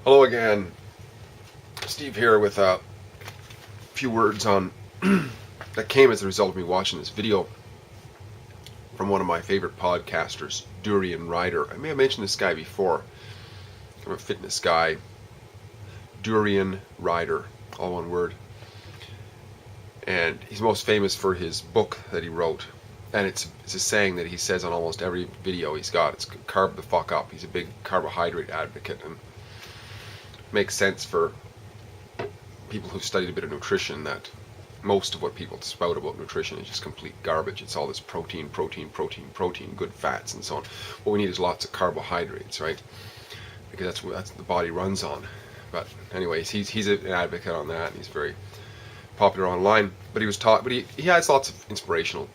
Hello again, Steve here with a few words on that came as a result of me watching this video from one of my favorite podcasters, Durianrider. I may have mentioned this guy before. I'm a fitness guy, Durianrider, all one word. And he's most famous for his book that he wrote. And it's a saying that he says on almost every video he's got. It's carb the fuck up. He's a big carbohydrate advocate, and makes sense for people who've studied a bit of nutrition that most of what people spout about nutrition is just complete garbage. It's all this protein, good fats and so on. What we need is lots of carbohydrates, right? Because that's what the body runs on. But anyways, he's an advocate on that, and he's very popular online. But he has lots of inspirational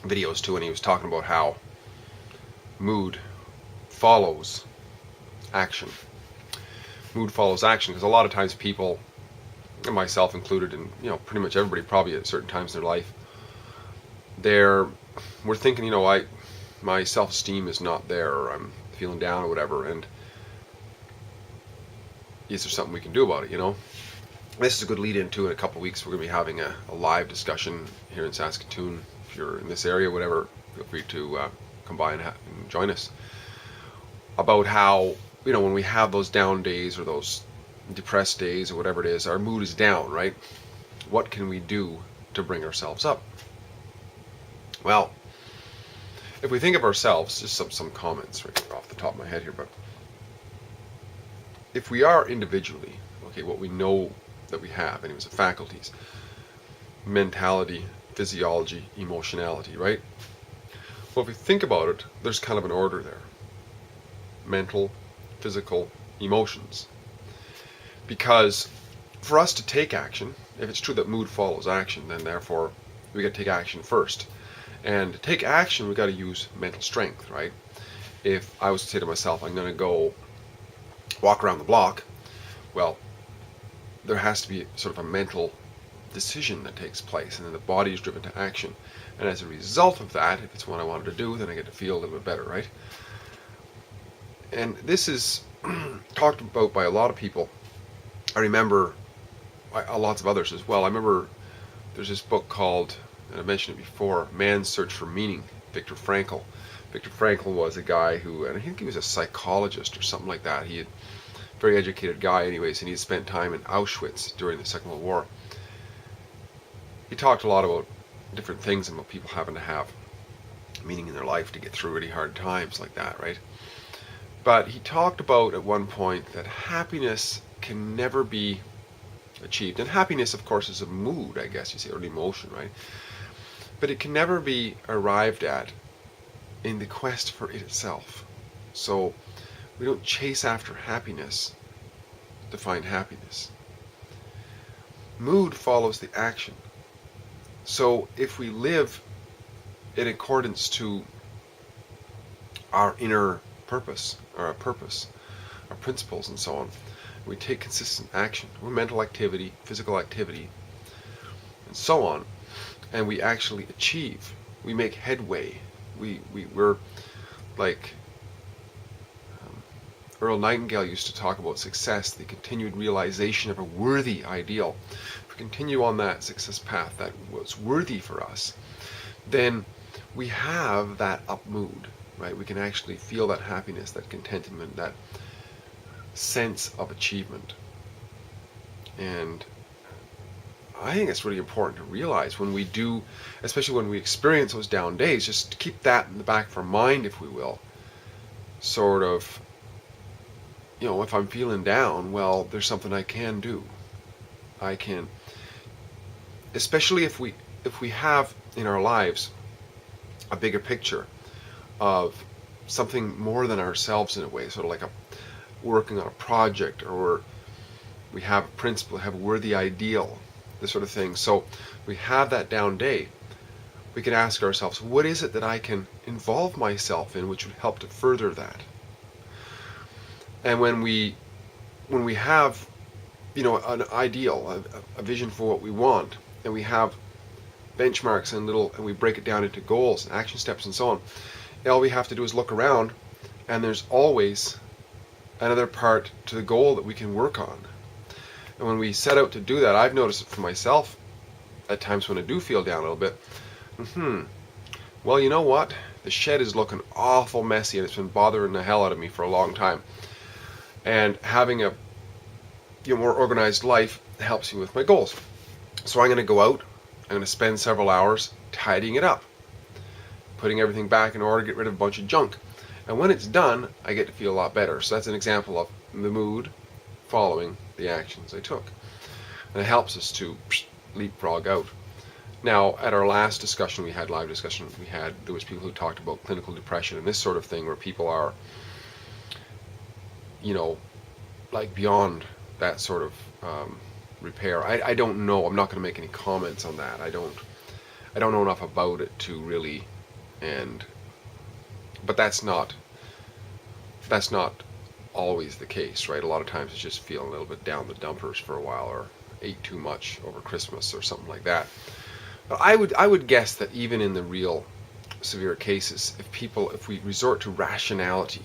videos too, and he was talking about how mood follows action. Mood follows action, because a lot of times people, and myself included, and pretty much everybody probably at certain times in their life, we're thinking, my self-esteem is not there, or I'm feeling down or whatever, and is there something we can do about it? This is a good lead into, in a couple of weeks we're going to be having a live discussion here in Saskatoon. If you're in this area, whatever, feel free to come by and join us, about how when we have those down days or those depressed days or whatever it is, our mood is down, right? What can we do to bring ourselves up? Well, if we think of ourselves, just some comments right off the top of my head here, but if we are individually, what we know that we have, anyways, the faculties, mentality, physiology, emotionality, right? Well, if we think about it, there's kind of an order there. Mental, physical, emotions. Because for us to take action, if it's true that mood follows action, then therefore we got to take action first. And to take action, we got to use mental strength, right? If I was to say to myself, I'm going to go walk around the block, well, there has to be sort of a mental decision that takes place, and then the body is driven to action. And as a result of that, if it's what I wanted to do, then I get to feel a little bit better, right? And this is talked about by a lot of people. I remember lots of others as well. I remember there's this book called, and I mentioned it before, Man's Search for Meaning, Viktor Frankl. Viktor Frankl was a guy who, and I think he was a psychologist or something like that. He had a very educated guy anyways, and he had spent time in Auschwitz during the Second World War. He talked a lot about different things and about people having to have meaning in their life to get through really hard times like that, right? But he talked about at one point that happiness can never be achieved. And happiness, of course, is a mood, I guess you say, or an emotion, right? But it can never be arrived at in the quest for it itself. So we don't chase after happiness to find happiness. Mood follows the action. So if we live in accordance to our inner purpose, our principles and so on, we take consistent action, we're mental activity, physical activity, and so on, and we actually achieve, we make headway, we're like Earl Nightingale used to talk about success, the continued realization of a worthy ideal. If we continue on that success path that was worthy for us, then we have that up mood, right? We can actually feel that happiness, that contentment, that sense of achievement. And I think it's really important to realize when we do, especially when we experience those down days, just to keep that in the back of our mind, if we will. Sort of, if I'm feeling down, well, there's something I can do. I can, especially if we have in our lives a bigger picture of something more than ourselves in a way, sort of like working on a project, or we have a principle, have a worthy ideal, this sort of thing. So we have that down day, we can ask ourselves, what is it that I can involve myself in which would help to further that? And when we have an ideal, a vision for what we want, and we have benchmarks and we break it down into goals and action steps and so on, all we have to do is look around, and there's always another part to the goal that we can work on. And when we set out to do that, I've noticed it for myself at times when I do feel down a little bit. Well, you know what? The shed is looking awful messy and it's been bothering the hell out of me for a long time. And having a more organized life helps me with my goals. So I'm going to go out, I'm going to spend several hours tidying it up, putting everything back in order, get rid of a bunch of junk. And when it's done, I get to feel a lot better. So that's an example of the mood following the actions I took. And it helps us to leapfrog out. Now, at our last discussion we had, live discussion we had, there was people who talked about clinical depression and this sort of thing, where people are, like beyond that sort of repair. I don't know. I'm not going to make any comments on that. I don't know enough about it to really, but that's not always the case, right? A lot of times it's just feeling a little bit down the dumpers for a while, or ate too much over Christmas or something like that. But I would guess that even in the real severe cases, if we resort to rationality,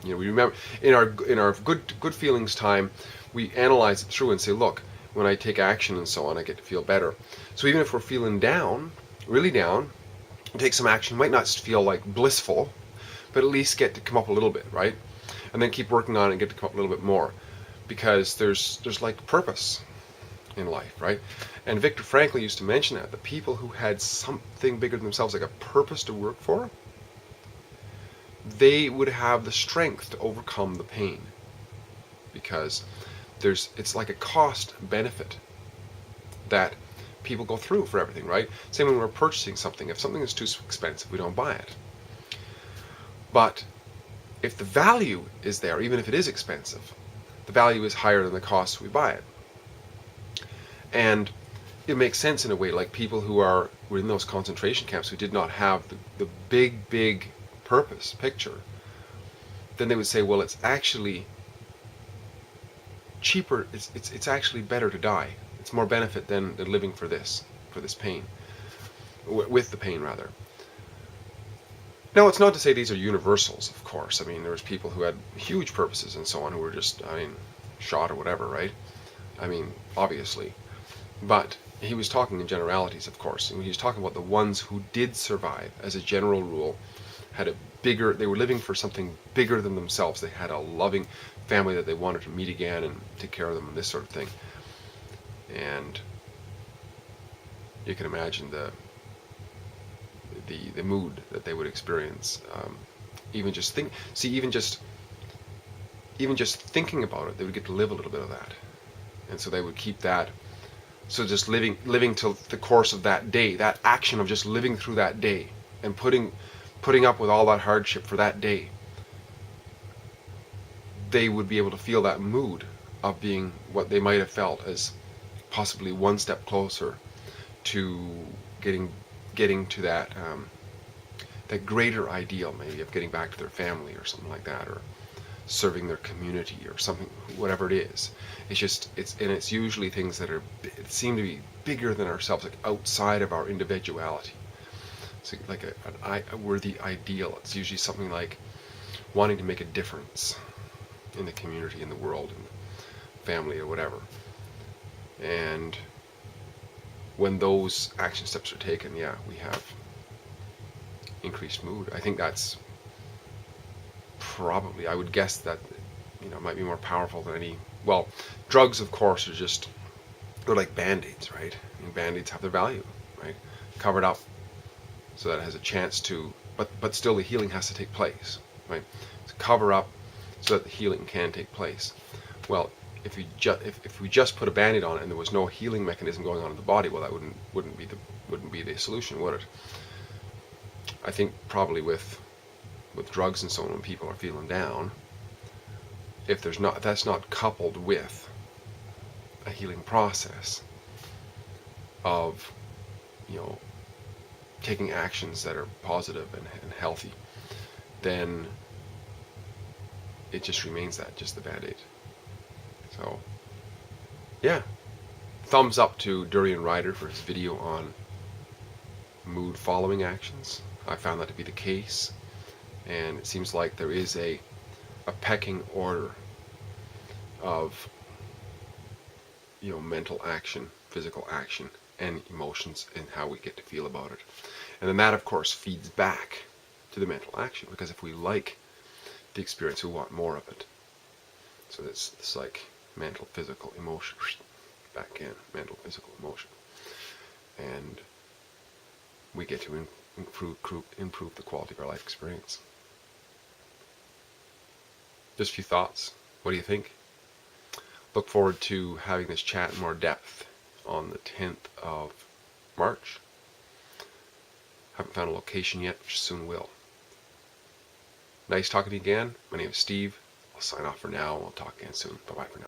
we remember in our good feelings time, we analyze it through and say, look, when I take action and so on, I get to feel better. So even if we're feeling down, really down, take some action, might not feel like blissful, but at least get to come up a little bit, right? And then keep working on it and get to come up a little bit more, because there's like purpose in life, right? And Viktor Frankl used to mention that the people who had something bigger than themselves, like a purpose to work for, they would have the strength to overcome the pain, because it's like a cost benefit that people go through for everything, right? Same when we're purchasing something. If something is too expensive, we don't buy it. But if the value is there, even if it is expensive, the value is higher than the cost we buy it. And it makes sense in a way, like people who were in those concentration camps who did not have the big purpose picture, then they would say, well, it's actually cheaper, it's actually better to die. It's more benefit than living for this pain, with the pain rather. Now, it's not to say these are universals, of course. I mean, there was people who had huge purposes and so on who were just, shot or whatever, right? Obviously. But he was talking in generalities, of course. And he was talking about the ones who did survive, as a general rule, they were living for something bigger than themselves. They had a loving family that they wanted to meet again and take care of them and this sort of thing. And you can imagine the mood that they would experience. Even just thinking about it, they would get to live a little bit of that. And so they would keep that. So just living till the course of that day, that action of just living through that day and putting up with all that hardship for that day, they would be able to feel that mood of being what they might have felt as possibly one step closer to getting to that greater ideal, maybe, of getting back to their family or something like that, or serving their community or something, whatever it is. It's usually things that seem to be bigger than ourselves, like outside of our individuality. It's like a worthy ideal. It's usually something like wanting to make a difference in the community, in the world, in the family, or whatever. And when those action steps are taken, we have increased mood. I think that's probably, I would guess that, might be more powerful than any, well, drugs, of course, they're like Band-Aids, right? Band-Aids have their value, right? Covered up so that it has a chance to, but still the healing has to take place, right? To cover up so that the healing can take place. Well, if we just put a Band-Aid on it and there was no healing mechanism going on in the body, well, that wouldn't be the solution, would it? I think probably with drugs and so on, when people are feeling down, if that's not coupled with a healing process of taking actions that are positive and healthy, then it just remains just the Band-Aid. So, yeah. Thumbs up to Durianrider for his video on mood following actions. I found that to be the case, and it seems like there is a pecking order of, mental action, physical action, and emotions, and how we get to feel about it. And then that, of course, feeds back to the mental action, because if we like the experience, we want more of it. So it's like mental, physical, emotion, back in, mental, physical, emotion. And we get to improve the quality of our life experience. Just a few thoughts. What do you think? Look forward to having this chat in more depth on the 10th of March. Haven't found a location yet, which soon will. Nice talking to you again. My name is Steve. I'll sign off for now. We'll talk again soon. Bye-bye for now.